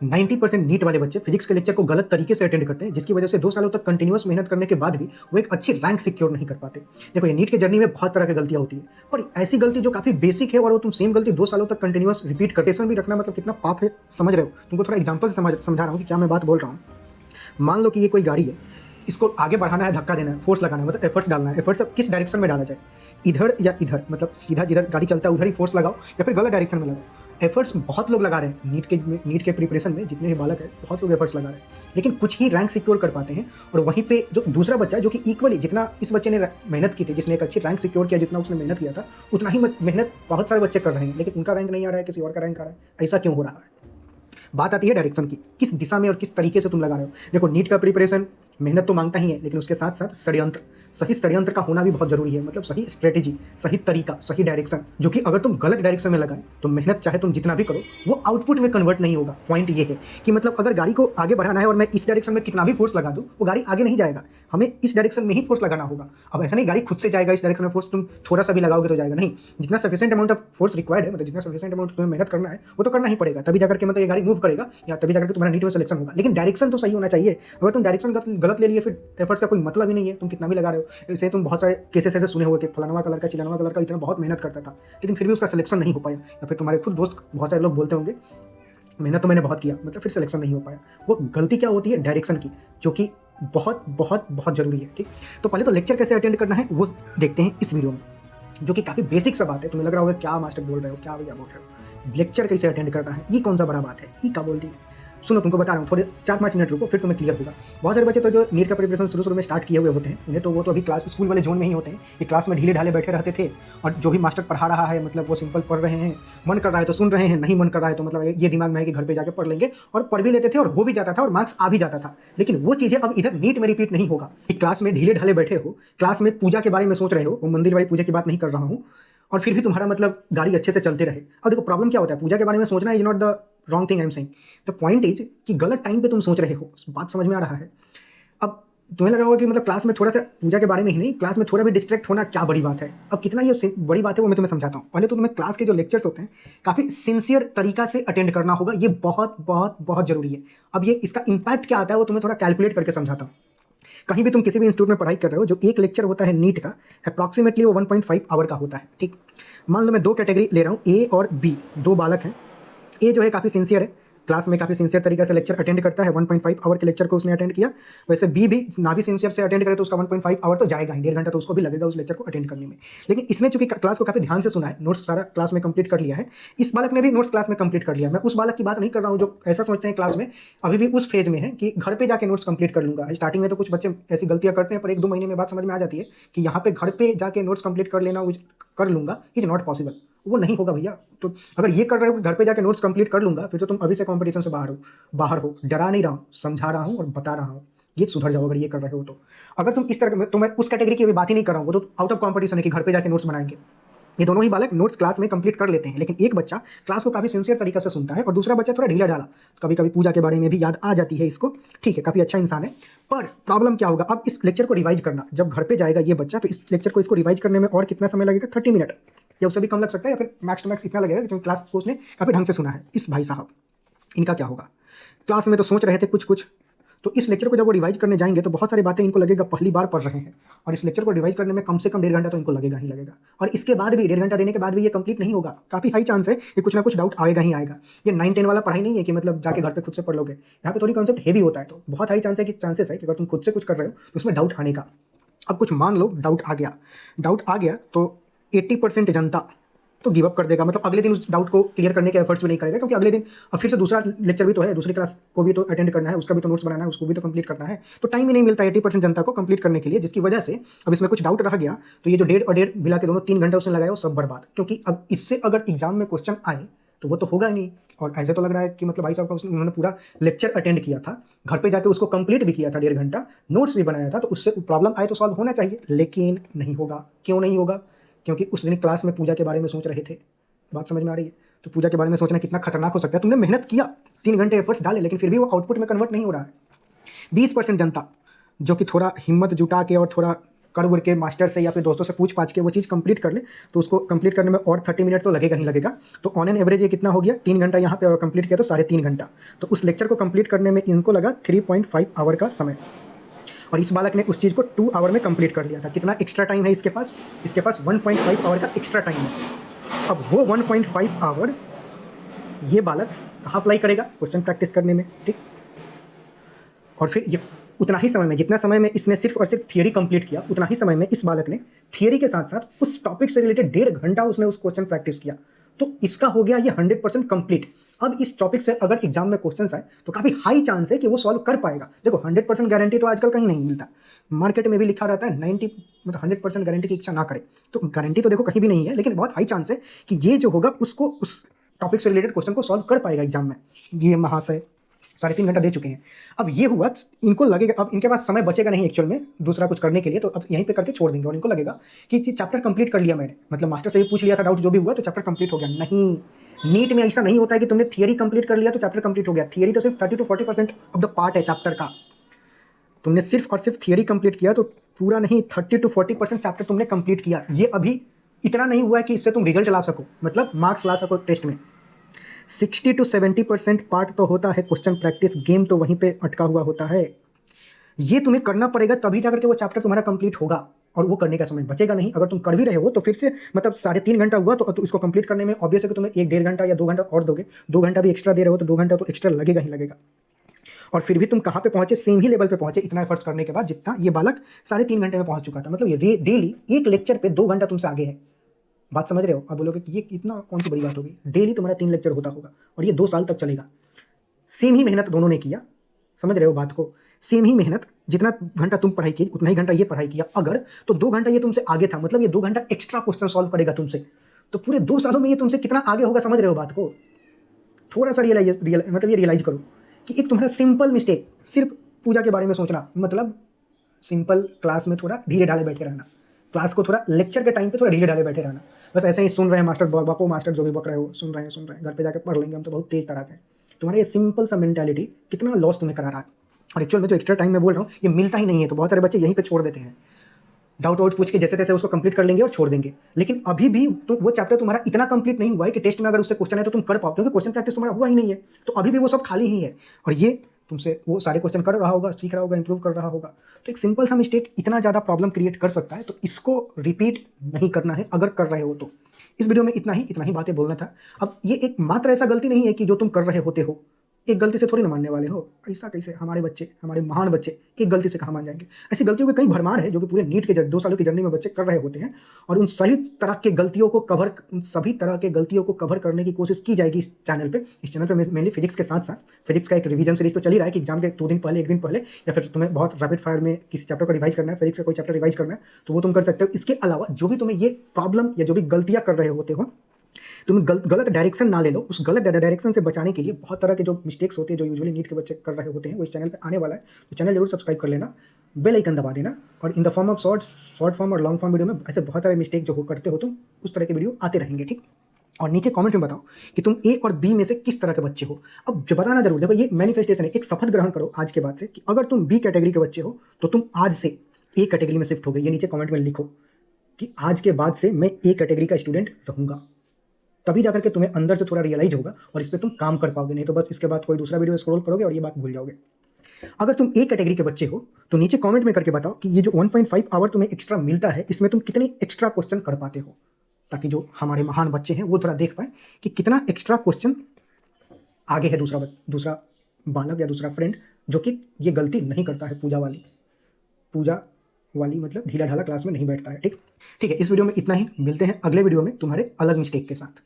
90% NEET वाले बच्चे physics के लेक्चर को गलत तरीके से अटेंड करते हैं, जिसकी वजह से 2 सालों तक कंटिन्यूअस मेहनत करने के बाद भी वो एक अच्छी रैंक सिक्योर नहीं कर पाते। देखो, ये नीट की जर्नी में बहुत तरह की गलतियां होती है, पर ऐसी गलती जो काफ़ी बेसिक है और वो तुम सेम गलती 2 सालों तक कंटिन्यूअस रिपीट करते भी रखना मतलब कितना पाप है, समझ रहे हो? तुमको थोड़ा एग्जाम्पल से समझा रहा हूँ कि क्या मैं बात बोल रहा हूँ। मान लो कि ये कोई गाड़ी है, इसको आगे बढ़ाना है, धक्का देना है, फोर्स लगाना है, मतलब एफर्ट्स डालना है। एफर्ट्स किस डायरेक्शन में डाला जाए, इधर या इधर, मतलब सीधा जिधर गाड़ी चलता है उधर ही फोर्स लगाओ या फिर गलत डायरेक्शन में लगाओ। एफर्ट्स बहुत लोग लगा रहे हैं नीट के प्रिपरेशन में, जितने भी बालक है बहुत लोग एफर्ट्स लगा रहे हैं, लेकिन कुछ ही रैंक सिक्योर कर पाते हैं। और वहीं पे जो दूसरा बच्चा है, जो कि इक्वली जितना इस बच्चे ने मेहनत की थी, जिसने एक अच्छी रैंक सिक्योर किया, जितना उसने मेहनत किया था, उतना ही मेहनत बहुत सारे बच्चे कर रहे हैं, लेकिन उनका रैंक नहीं आ रहा है, किसी और का रैंक आ रहा है। ऐसा क्यों हो रहा है? बात आती है डायरेक्शन की, किस दिशा में और किस तरीके से तुम लगा रहे हो। देखो, नीट का प्रिपरेशन मेहनत तो मांगता ही है, लेकिन उसके साथ साथ षड्यंत्र, सही षड्यंत्र का होना भी बहुत जरूरी है। मतलब सही स्ट्रेटेजी, सही तरीका, सही डायरेक्शन, जो कि अगर तुम गलत डायरेक्शन में लगाए तो मेहनत चाहे तुम जितना भी करो वो आउटपुट में कन्वर्ट नहीं होगा। पॉइंट ये है कि मतलब अगर गाड़ी को आगे बढ़ाना है और मैं इस डायरेक्शन में कितना भी फोर्स लगा दूं, वो गाड़ी आगे नहीं जाएगा, हमें इस डायरेक्शन में ही फोर्स लगाना होगा। अब ऐसा नहीं गाड़ी खुद से जाएगा इस डायरेक्शन में फोर्स तुम थोड़ा सा भी लगाओगे तो जाएगा, नहीं। जितना sufficient amount of force required है, मतलब जितना सफिशिएंट अमाउंट तुम्हें मेहनत करना है वो तो करना ही पड़ेगा, तभी जाकर के मतलब ये गाड़ी मूव करेगा या तभी जाकर के तुम्हारा नीट में सिलेक्शन होगा। लेकिन डायरेक्शन तो सही होना चाहिए। अगर तुम डायरेक्शन गलत ले लिए, फिर एफर्ट्स का कोई मतलब ही नहीं है, तुम कितना भी लगा रहे हो। इसे तुम बहुत सारे केसेस ऐसे सुने होंगे कि फलानवा कलर का चिलानवा कलर का इतना बहुत मेहनत करता था, लेकिन फिर भी उसका सिलेक्शन नहीं हो पाया। या फिर तुम्हारे खुद दोस्त बहुत सारे लोग बोलते होंगे मेहनत तो मैंने बहुत किया, मतलब फिर सिलेक्शन नहीं हो पाया। वो गलती क्या होती है? डायरेक्शन की, जो कि बहुत बहुत बहुत जरूरी है। ठीक, तो पहले तो लेक्चर कैसे अटेंड करना है वो देखते हैं इस वीडियो में, जो कि काफ़ी बेसिक सा बात है। तुम्हें लग रहा होगा क्या मास्टर बोल रहे हो, क्या भैया बोल रहे हो, लेक्चर कैसे अटेंड करना है, ये कौन सा बड़ा बात है, ये क्या बोल दी। सुनो, तुमको बता रहा हूँ, थोड़े 4-5 मिनट रुको, फिर तुम्हें क्लियर होगा। बहुत सारे बच्चे तो जो नीट का प्रिपरेशन शुरू में स्टार्ट किए हुए होते हैं, उन्हें तो वो तो अभी क्लास स्कूल वाले जोन में ही होते हैं कि क्लास में ढीले ढाले बैठे रहते थे, और जो भी मास्टर पढ़ा रहा है मतलब वो सिंपल पढ़ रहे हैं, मन कर रहा है तो सुन रहे हैं, नहीं मन कर रहा है तो मतलब ये दिमाग में है कि घर पे जाके पढ़ लेंगे, और पढ़ भी लेते थे और हो भी जाता था और मार्क्स आ भी जाता था। लेकिन वो चीज़ें अब इधर नीट में रिपीट नहीं होगा कि क्लास में ढीले ढाले बैठे हो, क्लास में पूजा के बारे में सोच रहे हो, वो मंदिर वाली पूजा की बात नहीं कर रहा हूँ, और फिर भी तुम्हारा मतलब गाड़ी अच्छे से चलते रहे। अब देखो, प्रॉब्लम क्या होता है, पूजा के बारे में सोचना is not the wrong thing I am saying. The point is कि गलत टाइम पे तुम सोच रहे हो, बात समझ में आ रहा है? अब तुम्हें लगा होगा कि मतलब क्लास में थोड़ा सा पूजा के बारे में ही नहीं, क्लास में थोड़ा भी डिस्ट्रैक्ट होना क्या बड़ी बात है। अब कितना ये बड़ी बात है वो मैं तुम्हें समझाता हूँ। पहले तो तुम्हें क्लास के जो लेक्चर्स होते हैं काफ़ी सिंसियर तरीका से अटेंड करना होगा, ये बहुत बहुत बहुत जरूरी है। अब ये इसका इम्पैक्ट क्या आता है वो तुम्हें थोड़ा कैलकुलेट करके समझाता हूँ। कहीं भी तुम किसी भी इंस्टीट्यूट में पढ़ाई कर रहे हो, जो एक लेक्चर होता है नीट का, अप्रॉक्सीमेटली वो 1.5 आवर का होता है। ठीक, मान लो मैं 2 कैटेगरी ले रहा हूँ, ए और बी, 2 बालक हैं। ए जो है काफ़ी सिंसियर है, क्लास में काफ़ी सिंसियर तरीके से लेक्चर अटेंड करता है, 1.5 आवर के लेक्चर को उसने अटेंड किया। वैसे बी भी ना भी सिंसियर से अटेंड करे तो उसका 1.5 आवर तो जाएगा ही, 1.5 घंटा तो उसको भी लगेगा उस लेक्चर को अटेंड करने में। लेकिन इसने चूंकि क्लास को काफ़ी ध्यान से सुना है, नोट्स सारा क्लास में कंप्लीट कर लिया है, इस बालक ने भी नोट्स क्लास में कंप्लीट कर लिया। मैं उस बालक की बात नहीं कर रहा हूँ जो ऐसा सोचते हैं क्लास में अभी भी उस फेज में है कि घर पे जाके नोट्स कंप्लीट कर लूंगा। स्टार्टिंग में तो कुछ बच्चे ऐसी गलतियां करते हैं, पर 1-2 महीने में बात समझ में आ जाती है कि यहाँ पे घर पे जाके नोट्स कंप्लीट कर लेना कर लूंगा इज नॉट पॉसिबल। वो नहीं होगा भैया। तो अगर ये कर रहे हो कि घर पे जाके नोट्स कंप्लीट कर लूंगा, फिर तो तुम अभी से कंपटीशन से बाहर हो। डरा नहीं रहा हूँ, समझा रहा हूँ और बता रहा हूँ, ये सुधर जाओ अगर ये कर रहे हो तो। अगर तुम इस तरह, तो मैं उस कैटेगरी की अभी बात ही नहीं कर रहा हूँ, वो तो आउट ऑफ कंपटीशन है कि घर पे जाके नोट्स बनाएंगे। ये दोनों ही बालक नोट्स क्लास में कंप्लीट कर लेते हैं, लेकिन एक बच्चा क्लास को काफ़ी सिंसियर तरीके से सुनता है और दूसरा बच्चा थोड़ा ढीला ढाला, कभी कभी पूजा के बारे में भी याद आ जाती है इसको। ठीक है, काफ़ी अच्छा इंसान है, पर प्रॉब्लम क्या होगा, अब इस लेक्चर को रिवाइज करना, जब घर पे जाएगा ये बच्चा तो इस लेक्चर को इसको रिवाइज करने में और कितना समय लगेगा? 30 मिनट या उससे भी कम लग सकता है, या फिर मैक्स टू मैक्स इतना लगेगा क्योंकि क्लास को उसने काफ़ी ढंग से सुना है। इस भाई साहब, इनका क्या होगा? क्लास में तो सोच रहे थे कुछ कुछ, तो इस लेक्चर को जब वो रिवाइज करने जाएंगे तो बहुत सारी बातें इनको लगेगा पहली बार पढ़ रहे हैं, और इस लेक्चर को रिवाइज करने में कम से कम 1.5 घंटा तो इनको लगेगा ही लगेगा। और इसके बाद भी 1.5 घंटा देने के बाद भी ये कंप्लीट नहीं होगा। काफ़ी हाई चांस है कि कुछ ना कुछ डाउट आएगा ही आएगा। ये 9-10 वाला पढ़ाई नहीं है कि मतलब जाके घर पे खुद से पढ़ लोगे, यहाँ पे थोड़ी कॉन्सेप्ट हेवी होता है, तो बहुत हाई चांसेस है कि अगर तुम खुद से कुछ कर रहे हो तो उसमें डाउट आने का। अब कुछ मान लो डाउट आ गया तो 80% जनता तो गिव अप कर देगा, मतलब अगले दिन उस डाउट को क्लियर करने के एफर्ट्स भी नहीं करेगा, क्योंकि अगले दिन अब फिर से दूसरा लेक्चर भी तो है, दूसरी क्लास को भी तो अटेंड करना है, उसका भी तो नोट्स बनाना है, उसको भी तो कंप्लीट करना है, तो टाइम ही नहीं मिलता 80% जनता को कंप्लीट करने के लिए, जिसकी वजह से अब इसमें कुछ डाउट रह गया तो ये जो 1.5 और 1.5 मिला के दोनों 3 घंटे उसने लगाया वो सब बर्बाद। क्योंकि अब इससे अगर एग्जाम में क्वेश्चन आए तो वो तो होगा ही नहीं। और ऐसे तो लग रहा है कि मतलब भाई साहब का उन्होंने पूरा लेक्चर अटेंड किया था, घर पे जाके उसको कंप्लीट भी किया था 1.5 घंटा, नोट्स भी बनाया था, तो उससे प्रॉब्लम आए तो सॉल्व होना चाहिए, लेकिन नहीं होगा। क्यों नहीं होगा? क्योंकि उस दिन क्लास में पूजा के बारे में सोच रहे थे। बात समझ में आ रही है? तो पूजा के बारे में सोचना कितना खतरनाक हो सकता है। तुमने मेहनत किया, 3 घंटे एफर्ट्स डाले, लेकिन फिर भी वो आउटपुट में कन्वर्ट नहीं हो रहा है। 20% जनता जो कि थोड़ा हिम्मत जुटा के और थोड़ा कर उड़ के मास्टर से या फिर दोस्तों से पूछ पाछ के वो चीज़ कंप्लीट कर ले तो उसको कंप्लीट करने में और 30 मिनट तो लगेगा ही लगेगा। तो ऑन एन एवरेज ये कितना हो गया, 3 घंटा यहाँ पे और कंप्लीट किया तो 3.5 घंटा। तो उस लेक्चर को कंप्लीट करने में इनको लगा 3.5 आवर का समय, और इस बालक ने उस चीज़ को 2 आवर में कंप्लीट कर लिया था। कितना एक्स्ट्रा टाइम है इसके पास 1.5 आवर का एक्स्ट्रा टाइम है। अब वो 1.5 आवर ये बालक कहाँ अप्लाई करेगा, क्वेश्चन प्रैक्टिस करने में, ठीक। और फिर ये उतना ही समय में, जितना समय में इसने सिर्फ और सिर्फ थियरी कंप्लीट किया, उतना ही समय में इस बालक ने थियरी के साथ साथ उस टॉपिक से रिलेटेड 1.5 घंटा उसने उस क्वेश्चन प्रैक्टिस किया। तो इसका हो गया ये 100% कंप्लीट। अब इस टॉपिक से अगर एग्जाम में क्वेश्चंस आए तो काफ़ी हाई चांस है कि वो सॉल्व कर पाएगा। देखो 100% गारंटी तो आजकल कहीं नहीं मिलता, मार्केट में भी लिखा रहता है 90 मतलब 100% गारंटी की इच्छा ना करे, तो गारंटी तो देखो कहीं भी नहीं है, लेकिन बहुत हाई चांस है कि ये जो होगा उसको उस टॉपिक से रिलेटेड क्वेश्चन को सॉल्व कर पाएगा एग्जाम में। ये महाशय 3.5 घंटा दे चुके हैं। अब ये हुआ, इनको लगेगा अब इनके पास समय बचेगा नहीं एक्चुअल में दूसरा कुछ करने के लिए, तो अब यहीं पे करके छोड़ देंगे और इनको लगेगा कि चैप्टर कंप्लीट कर लिया मैंने, मतलब मास्टर से भी पूछ लिया था डाउट जो भी हुआ तो चैप्टर कंप्लीट हो गया। नहीं, नीट में ऐसा नहीं होता है कि तुमने थियरी कंप्लीट कर लिया तो चैप्टर कंप्लीट हो गया। थियरी तो सिर्फ 30 to 40% ऑफ द पार्ट है चैप्टर का। तुमने सिर्फ और सिर्फ थियरी कंप्लीट किया तो पूरा नहीं, 30 to 40% चैप्टर तुमने कंप्लीट किया। ये अभी इतना नहीं हुआ है कि इससे तुम रिजल्ट ला सको, मतलब मार्क्स ला सको टेस्ट में। 60 to 70% पार्ट तो होता है क्वेश्चन प्रैक्टिस, गेम तो वहीं पे अटका हुआ होता है। ये तुम्हें करना पड़ेगा तभी जाकर के वो चैप्टर तुम्हारा कंप्लीट होगा, और वो करने का समय बचेगा नहीं। अगर तुम कर भी रहे हो तो फिर से मतलब 3.5 घंटा हुआ तो इसको कंप्लीट करने में ऑब्वियस है कि तुम्हें 1-1.5 घंटा या 2 घंटा और दोगे। 2 घंटा भी एक्स्ट्रा दे रहे हो तो 2 घंटा तो एक्स्ट्रा लगेगा ही लगेगा। और फिर भी तुम कहाँ पे पहुंचे, सेम ही लेवल पे पहुंचे इतना एफर्ट्स करने के बाद जितना ये बालक 3.5 घंटे में पहुंच चुका था। मतलब ये डेली एक लेक्चर पे 2 घंटा तुमसे आगे है। बात समझ रहे हो? अब बोलोगे कि ये इतना कौन सी बड़ी बात होगी, डेली तुम्हारा 3 लेक्चर होता होगा और ये 2 साल तक चलेगा। सेम ही मेहनत दोनों ने किया, समझ रहे हो बात को? सेम ही मेहनत, जितना घंटा तुम पढ़ाई की उतना ही घंटा ये पढ़ाई किया। अगर तो 2 घंटा ये तुमसे आगे था, मतलब ये 2 घंटा एक्स्ट्रा क्वेश्चन सॉल्व करेगा तुमसे, तो पूरे 2 सालों में ये तुमसे कितना आगे होगा, समझ रहे हो बात को? थोड़ा सा रियलाइज करो कि एक तुम्हारा सिंपल मिस्टेक, सिर्फ पूजा के बारे में सोचना, मतलब सिंपल क्लास में थोड़ा धीरे ढाले बैठे रहना, क्लास को थोड़ा लेक्चर के टाइम पे थोड़ा धीरे ढाले बैठे रहना, बस ऐसे ही सुन रहे हैं मास्टर बापो मास्टर जो भी बक रहे हो, सुन रहे हैं, घर पे जाकर पढ़ लेंगे हम तो बहुत तेज तरह के। तुम्हारा ये सिंपल सा मेंटालिटी कितना लॉस तुम्हें करा रहा है। और एक्चुअल में जो एक्स्ट्रा टाइम मैं बोल रहा हूँ ये मिलता ही नहीं है, तो बहुत सारे बच्चे यहीं पे छोड़ देते हैं, डाउट वाउट पूछ के जैसे तैसे उसको कंप्लीट कर लेंगे और छोड़ देंगे। लेकिन अभी भी तो वो चैप्टर तुम्हारा इतना कंप्लीट नहीं हुआ है कि टेस्ट में अगर उससे क्वेश्चन है तो तुम कर पाओ, क्योंकि क्वेश्चन प्रैक्टिस तुम्हारा हुआ ही नहीं है, तो अभी भी वो सब खाली ही है। और ये तुमसे वो सारे क्वेश्चन कर रहा होगा, सीख रहा होगा, इंप्रूव कर रहा होगा। तो एक सिंपल सा मिस्टेक इतना ज़्यादा प्रॉब्लम क्रिएट कर सकता है, तो इसको रिपीट नहीं करना है अगर कर रहे हो तो। इस वीडियो में इतना ही बातें बोलना था। अब ये एक मात्र ऐसा गलती नहीं है कि जो तुम कर रहे होते हो एक गलती से थोड़ी ना मानने वाले हो, ऐसा कैसे? हमारे बच्चे, हमारे महान बच्चे एक गलती से कहाँ मान जाएंगे? ऐसी गलतियों के कई भरमार है जो कि पूरे नीट के 2 सालों की जर्नी में बच्चे कर रहे होते हैं, और उन सभी तरह के गलतियों को कवर करने की कोशिश की जाएगी इस चैनल पे। मेनली फिजिक्स के साथ साथ फिजिक्स का एक रिवीजन सीरीज तो चल ही रहा है कि एग्जाम के 2 दिन पहले, 1 दिन पहले, या फिर तुम्हें बहुत रैपिड फायर में किसी चैप्टर को रिवाइज करना है, फिजिक्स का कोई चैप्टर रिवाइज करना है तो वो तुम कर सकते हो। इसके अलावा जो भी तुम्हें ये प्रॉब्लम या जो भी गलतियाँ कर रहे होते हो, तुम गलत डायरेक्शन ना ले लो। उस गलत डायरेक्शन से बचाने के लिए बहुत तरह के जो मिस्टेक्स होते हैं जो यूजुअली नीट के बच्चे कर रहे होते हैं वो इस चैनल पे आने वाला है, तो चैनल जरूर सब्सक्राइब कर लेना, बेल आइकन दबा देना। और in the form of short form और लॉन्ग फॉर्म वीडियो में ऐसे बहुत सारे मिस्टेक जो करते हो तुम, उस तरह के वीडियो आते रहेंगे, ठीक। और नीचे कमेंट में बताओ कि तुम ए और बी में से किस तरह के बच्चे हो। अब जो बताना जरूर, देखो ये मैनिफेस्टेशन है, एक शपथ ग्रहण करो आज के बाद से कि अगर तुम बी कैटेगरी के बच्चे हो तो तुम आज से ए कैटेगरी में शिफ्ट हो गए। ये नीचे कमेंट में लिखो कि आज के बाद से मैं ए कैटेगरी का स्टूडेंट रहूंगा, तभी जाकर के तुम्हें अंदर से थोड़ा रियलाइज होगा और इस पर तुम काम कर पाओगे। नहीं तो बस इसके बाद कोई दूसरा वीडियो स्क्रॉल करोगे और ये बात भूल जाओगे। अगर तुम ए कैटेगरी के बच्चे हो तो नीचे कमेंट में करके बताओ कि ये जो 1.5 आवर तुम्हें एक्स्ट्रा मिलता है इसमें तुम कितने एक्स्ट्रा क्वेश्चन कर पाते हो, ताकि जो हमारे महान बच्चे हैं वो थोड़ा देख पाए कि कितना एक्स्ट्रा क्वेश्चन आगे है दूसरा बालक या दूसरा फ्रेंड जो कि ये गलती नहीं करता है। पूजा वाली मतलब ढीला ढाला क्लास में नहीं बैठता है, ठीक है। इस वीडियो में इतना ही, मिलते हैं अगले वीडियो में तुम्हारे अलग मिस्टेक के साथ।